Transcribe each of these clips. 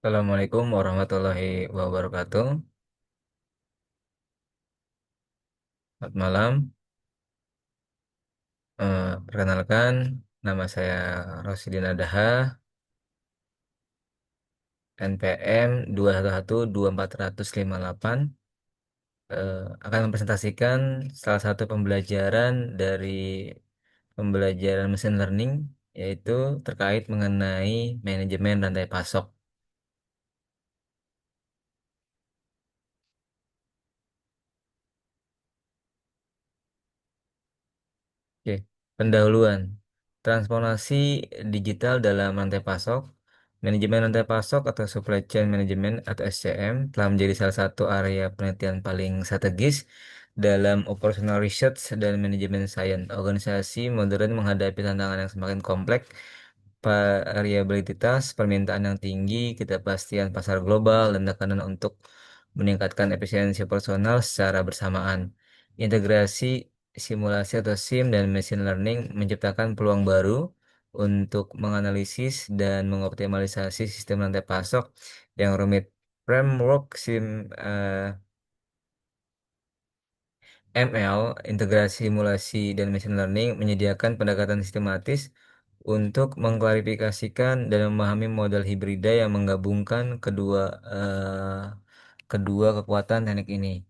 Assalamualaikum warahmatullahi wabarakatuh. Selamat malam. Perkenalkan, nama saya Rosidin Adaha, NPM 2112458. Akan mempresentasikan salah satu pembelajaran dari pembelajaran mesin learning, yaitu terkait mengenai manajemen rantai pasok. Oke, pendahuluan. Transformasi digital dalam rantai pasok. Manajemen rantai pasok atau supply chain management atau SCM telah menjadi salah satu area penelitian paling strategis dalam operational research dan manajemen science. Organisasi modern menghadapi tantangan yang semakin kompleks, variabilitas permintaan yang tinggi, ketidakpastian pasar global, dan tekanan untuk meningkatkan efisiensi personal secara bersamaan. Integrasi simulasi atau SIM dan machine learning menciptakan peluang baru untuk menganalisis dan mengoptimalisasi sistem rantai pasok yang rumit. Framework SIM ML, integrasi simulasi dan machine learning menyediakan pendekatan sistematis untuk mengklarifikasikan dan memahami model hibrida yang menggabungkan kedua kekuatan teknik ini.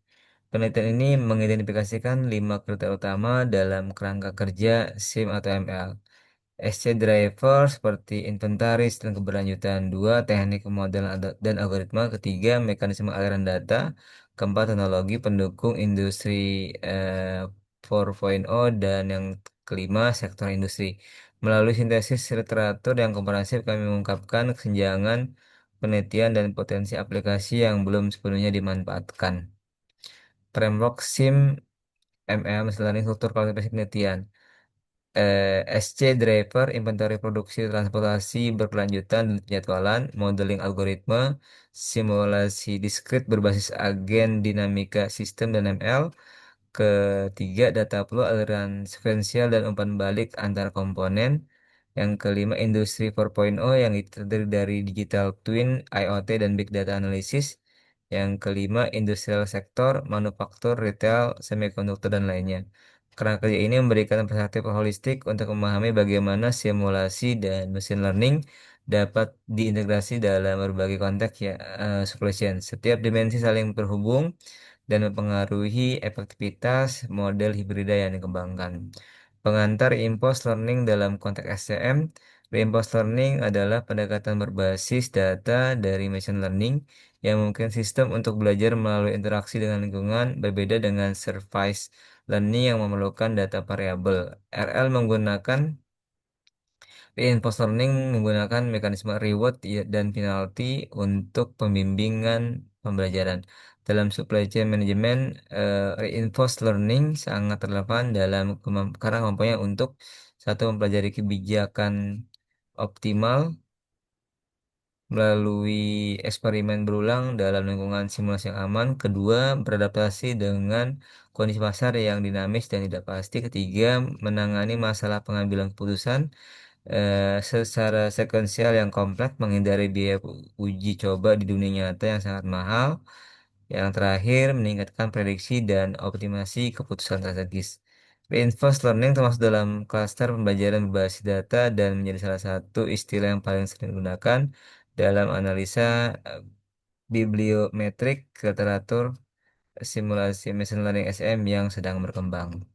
Penelitian ini mengidentifikasikan 5 kriteria utama dalam kerangka kerja SIM atau ML. SC driver seperti inventaris dan keberlanjutan. Dua, teknik model dan algoritma. Ketiga, mekanisme aliran data. Keempat, teknologi pendukung industri 4.0 dan yang kelima, sektor industri. Melalui sintesis literatur yang komprehensif, kami mengungkapkan kesenjangan penelitian dan potensi aplikasi yang belum sepenuhnya dimanfaatkan. Framework SIM, ML, Machine Learning, Struktur Kualifikasi Penelitian. SC driver, inventory produksi transportasi berkelanjutan dan penjadwalan, modeling algoritma, simulasi diskrit berbasis agen dinamika sistem dan ML. Ketiga, data flow, aliran sekuensial dan umpan balik antar komponen. Yang kelima, industri 4.0 yang terdiri dari digital twin, IoT, dan big data analysis. Yang kelima, industrial sektor, manufaktur, retail, semiconductor, dan lainnya. Kerangka kerja ini memberikan perspektif holistik untuk memahami bagaimana simulasi dan machine learning dapat diintegrasi dalam berbagai konteks ya, supply chain. Setiap dimensi saling terhubung dan mempengaruhi efektivitas model hibrida yang dikembangkan. Pengantar reinforced learning dalam konteks SCM. Reinforced learning adalah pendekatan berbasis data dari machine learning yang memungkinkan sistem untuk belajar melalui interaksi dengan lingkungan, berbeda dengan service learning yang memerlukan data variabel. RL menggunakan Reinforced learning menggunakan mekanisme reward dan penalty untuk pembimbingan pembelajaran. Dalam supply chain management, reinforced learning sangat relevan karena kemampuannya untuk satu mempelajari kebijakan optimal melalui eksperimen berulang dalam lingkungan simulasi yang aman. Kedua, beradaptasi dengan kondisi pasar yang dinamis dan tidak pasti. Ketiga, menangani masalah pengambilan keputusan secara sekuensial yang kompleks, menghindari biaya uji coba di dunia nyata yang sangat mahal. Yang terakhir, meningkatkan prediksi dan optimasi keputusan strategis. Reinforced learning termasuk dalam klaster pembelajaran berbasis data dan menjadi salah satu istilah yang paling sering digunakan dalam analisa bibliometrik literatur simulasi machine learning SM yang sedang berkembang.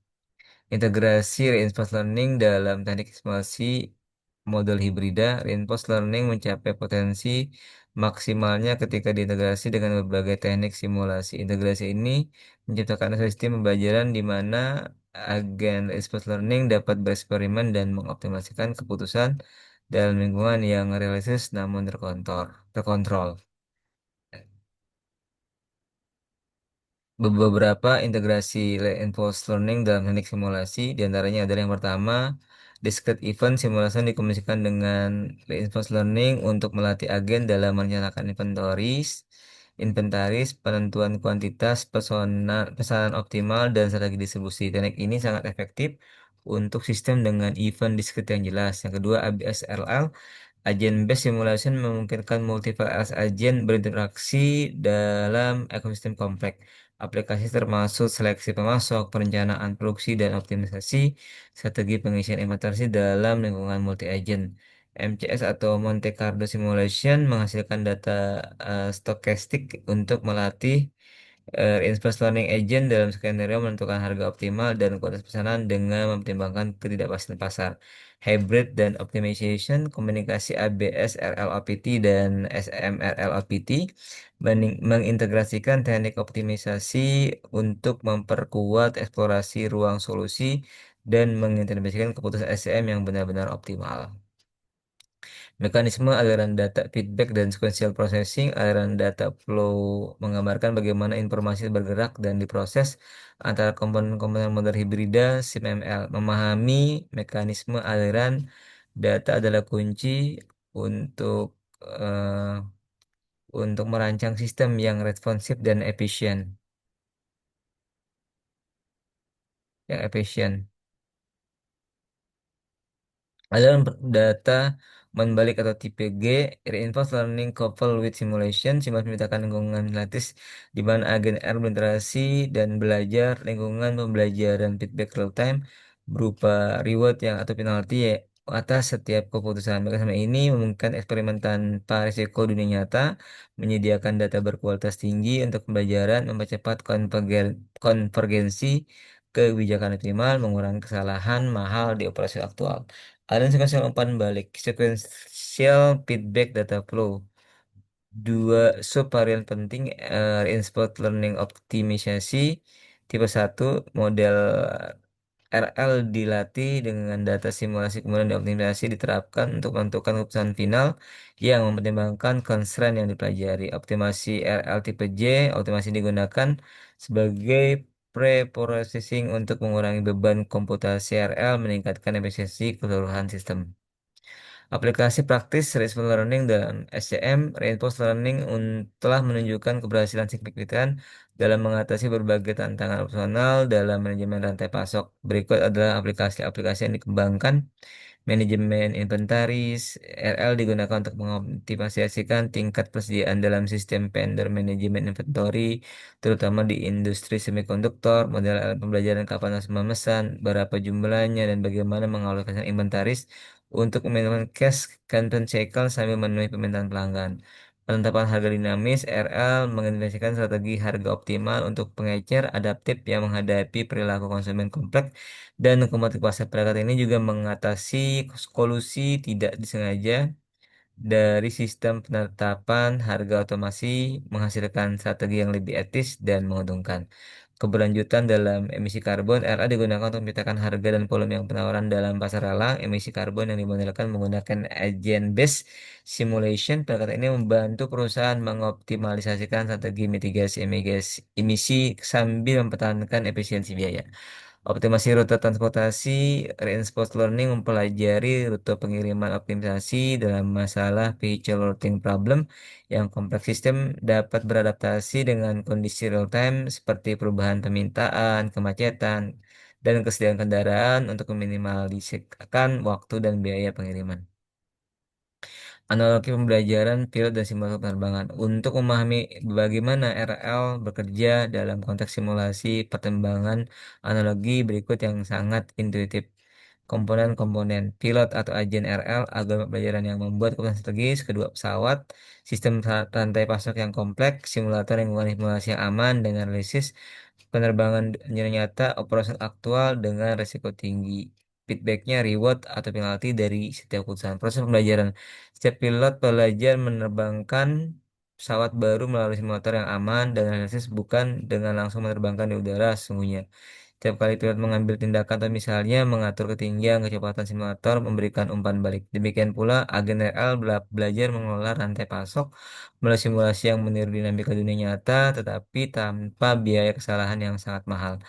Integrasi reinforced learning dalam teknik simulasi model hibrida. Reinforced learning mencapai potensi maksimalnya ketika diintegrasi dengan berbagai teknik simulasi. Integrasi ini menciptakan sistem pembelajaran di mana agen reinforced learning dapat bereksperimen dan mengoptimasikan keputusan dalam lingkungan yang realistis namun terkontrol. Beberapa integrasi reinforced learning dalam teknik simulasi, diantaranya adalah yang pertama, discrete event simulasi dikomunikasikan dengan reinforced learning untuk melatih agen dalam merencanakan inventaris, penentuan kuantitas, pesanan optimal, dan strategi distribusi. Teknik ini sangat efektif untuk sistem dengan event discrete yang jelas. Yang kedua, ABSRL Agent-based simulation memungkinkan multiple agent berinteraksi dalam ekosistem kompleks. Aplikasi termasuk seleksi pemasok, perencanaan produksi, dan optimisasi strategi pengisian inventaris dalam lingkungan multi-agent. MCS atau Monte Carlo Simulation menghasilkan data stokastik untuk melatih reinforcement learning agent dalam skenario menentukan harga optimal dan kualitas pesanan dengan mempertimbangkan ketidakpastian pasar. Hybrid dan optimization, komunikasi ABS RLOPT dan SMRLOPT mengintegrasikan teknik optimisasi untuk memperkuat eksplorasi ruang solusi dan mengintegrasikan keputusan SCM yang benar-benar optimal. Mekanisme aliran data feedback dan sequential processing, aliran data flow menggambarkan bagaimana informasi bergerak dan diproses antara komponen-komponen model hibrida SIMML. Memahami mekanisme aliran data adalah kunci untuk eh, untuk merancang sistem yang responsif dan efisien, yang efisien. Aliran data membalik atau tipe G, reinforced learning coupled with simulation, simulasi menciptakan lingkungan lattice di mana agen R berinteraksi dan belajar lingkungan pembelajaran feedback real time berupa reward yang atau penalti ya, atas setiap keputusan. Mekanisme ini memungkinkan eksperimen tanpa risiko dunia nyata, menyediakan data berkualitas tinggi untuk pembelajaran, mempercepat konvergensi kebijakan optimal, mengurangi kesalahan mahal di operasi aktual. Ada sequential umpan balik, sequential feedback data flow. Dua subvarian penting reinforcement learning optimisasi tipe satu model RL dilatih dengan data simulasi kemudian dioptimalisasi diterapkan untuk menentukan keputusan final yang mempertimbangkan constraint yang dipelajari. Optimasi RL tipe J, optimasi digunakan sebagai pre-processing untuk mengurangi beban komputasi RL, meningkatkan efisiensi keseluruhan sistem. Aplikasi praktis Reinforcement Learning dan SCM, Reinforcement Learning telah menunjukkan keberhasilan signifikan dalam mengatasi berbagai tantangan opsional dalam manajemen rantai pasok. Berikut adalah aplikasi-aplikasi yang dikembangkan. Manajemen inventaris, RL digunakan untuk mengoptimalisasikan tingkat persediaan dalam sistem vendor manajemen inventory, terutama di industri semikonduktor, model alat pembelajaran kapan harus memesan, berapa jumlahnya, dan bagaimana mengalokasikan inventaris untuk meminimalkan cash content cycle sambil memenuhi permintaan pelanggan. Penetapan harga dinamis, RL menginvestasikan strategi harga optimal untuk pengecer adaptif yang menghadapi perilaku konsumen kompleks dan otomatis pasar. Perangkat ini juga mengatasi kolusi tidak disengaja dari sistem penetapan harga otomasi menghasilkan strategi yang lebih etis dan menguntungkan. Keberlanjutan dalam emisi karbon, RA digunakan untuk menciptakan harga dan volume yang penawaran dalam pasar lelang emisi karbon yang dimodelkan menggunakan agent-based simulation. Perangkat ini membantu perusahaan mengoptimalisasikan strategi mitigasi emisi sambil mempertahankan efisiensi biaya. Optimasi rute transportasi, reinforcement learning mempelajari rute pengiriman optimalisasi dalam masalah vehicle routing problem yang kompleks sistem dapat beradaptasi dengan kondisi real time seperti perubahan permintaan, kemacetan, dan kesediaan kendaraan untuk meminimalisikan waktu dan biaya pengiriman. Analogi pembelajaran pilot dan simulator penerbangan. Untuk memahami bagaimana RL bekerja dalam konteks simulasi pertembangan, analogi berikut yang sangat intuitif. Komponen-komponen pilot atau agen RL, algoritma pembelajaran yang membuat keputusan strategis, kedua pesawat, sistem rantai pasok yang kompleks, simulator lingkungan simulasi yang aman dengan analisis penerbangan nyata operasi aktual dengan resiko tinggi. Feedbacknya reward atau penalti dari setiap keputusan. Proses pembelajaran. Setiap pilot belajar menerbangkan pesawat baru melalui simulator yang aman dan analisis bukan dengan langsung menerbangkan di udara sesungguhnya. Setiap kali pilot mengambil tindakan atau misalnya mengatur ketinggian kecepatan simulator memberikan umpan balik. Demikian pula agen RL belajar mengelola rantai pasok melalui simulasi yang meniru dinamika dunia nyata tetapi tanpa biaya kesalahan yang sangat mahal.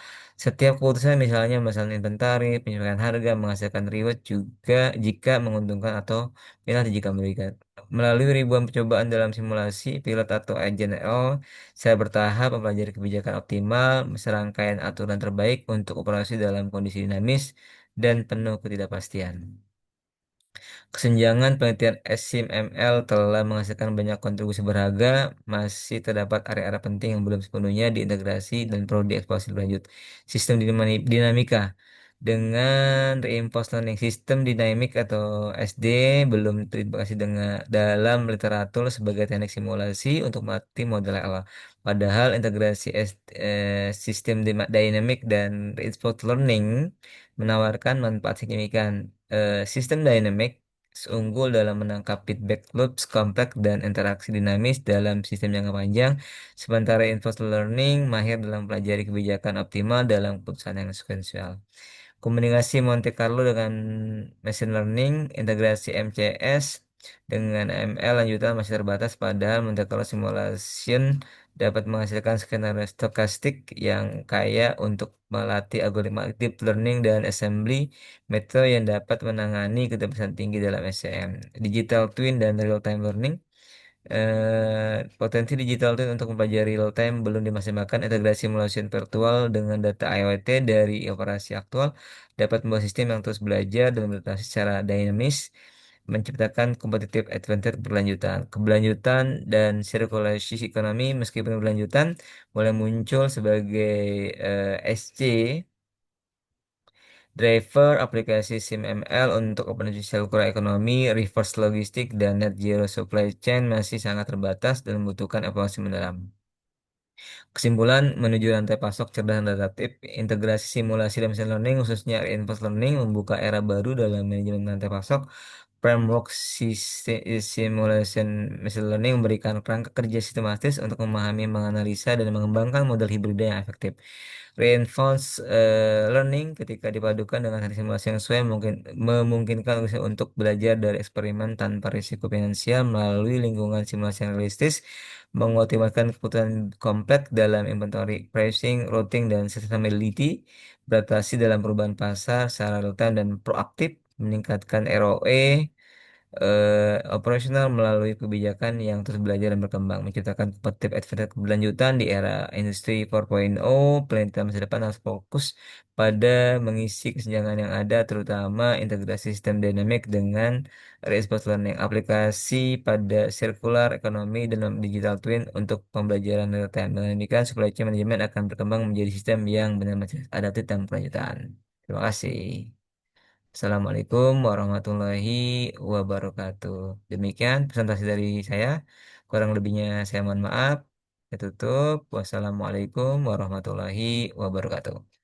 Setiap keputusan misalnya memesan inventaris, penyesuaian harga, menghasilkan reward juga jika menguntungkan atau penalti jika merugikan. Melalui ribuan percobaan dalam simulasi, pilot atau agen RL saya bertahap mempelajari kebijakan optimal, serangkaian aturan terbaik untuk operasi dalam kondisi dinamis dan penuh ketidakpastian. Kesenjangan penelitian SIM-ML telah menghasilkan banyak kontribusi berharga, masih terdapat area-area penting yang belum sepenuhnya diintegrasi dan perlu dieksplorasi lebih lanjut. Sistem dinamika dengan reinforced learning system dynamic atau SD belum terintegrasi dengan dalam literatur sebagai teknik simulasi untuk melatih model awal. Padahal integrasi sistem dynamic dan reinforced learning menawarkan manfaat signifikan. Sistem dynamic unggul dalam menangkap feedback loops kompleks dan interaksi dinamis dalam sistem jangka panjang, sementara reinforcement learning mahir dalam pelajari kebijakan optimal dalam keputusan yang sekuensial. Komunikasi Monte Carlo dengan machine learning, integrasi MCS dengan ML lanjutan masih terbatas, padahal Monte Carlo simulation dapat menghasilkan skenario stokastik yang kaya untuk melatih algoritma deep learning dan assembly metode yang dapat menangani keterbatasan tinggi dalam SCM. Digital twin dan real-time learning. Potensi digital twin untuk mempelajari real time belum dimaksimalkan. Integrasi simulasi virtual dengan data IoT dari operasi aktual dapat membuat sistem yang terus belajar dan beradaptasi secara dinamis, menciptakan competitive advantage berlanjutan. Keberlanjutan dan sirkulasi ekonomi meskipun berlanjutan mulai muncul sebagai SC driver aplikasi SIM-ML untuk operasi sirkular ekonomi, reverse logistik, dan net zero supply chain masih sangat terbatas dan membutuhkan evaluasi mendalam. Kesimpulan, menuju rantai pasok cerdas dan adaptif, integrasi simulasi dan machine learning, khususnya reinforcement learning, membuka era baru dalam manajemen rantai pasok. Framework Simulation Machine Learning memberikan kerangka kerja sistematis untuk memahami, menganalisa, dan mengembangkan model hibrida yang efektif. Reinforced learning ketika dipadukan dengan teknik simulasi yang sesuai memungkinkan usaha untuk belajar dari eksperimen tanpa risiko finansial melalui lingkungan simulasi yang realistis, mengoptimalkan keputusan kompleks dalam inventory, pricing, routing, dan sustainability, beradaptasi dalam perubahan pasar secara real time dan proaktif, meningkatkan ROE operasional melalui kebijakan yang terus belajar dan berkembang, menciptakan kompetitif advantage keberlanjutan di era industri 4.0. Penelitian masa depan harus fokus pada mengisi kesenjangan yang ada, terutama integrasi sistem dinamik dengan reinforcement learning, aplikasi pada circular ekonomi dan digital twin untuk pembelajaran real time. Dengan demikian, supply chain management akan berkembang menjadi sistem yang benar-benar adaptif dan berkelanjutan. Terima kasih. Assalamualaikum warahmatullahi wabarakatuh. Demikian presentasi dari saya. Kurang lebihnya saya mohon maaf. Saya tutup. Wassalamualaikum warahmatullahi wabarakatuh.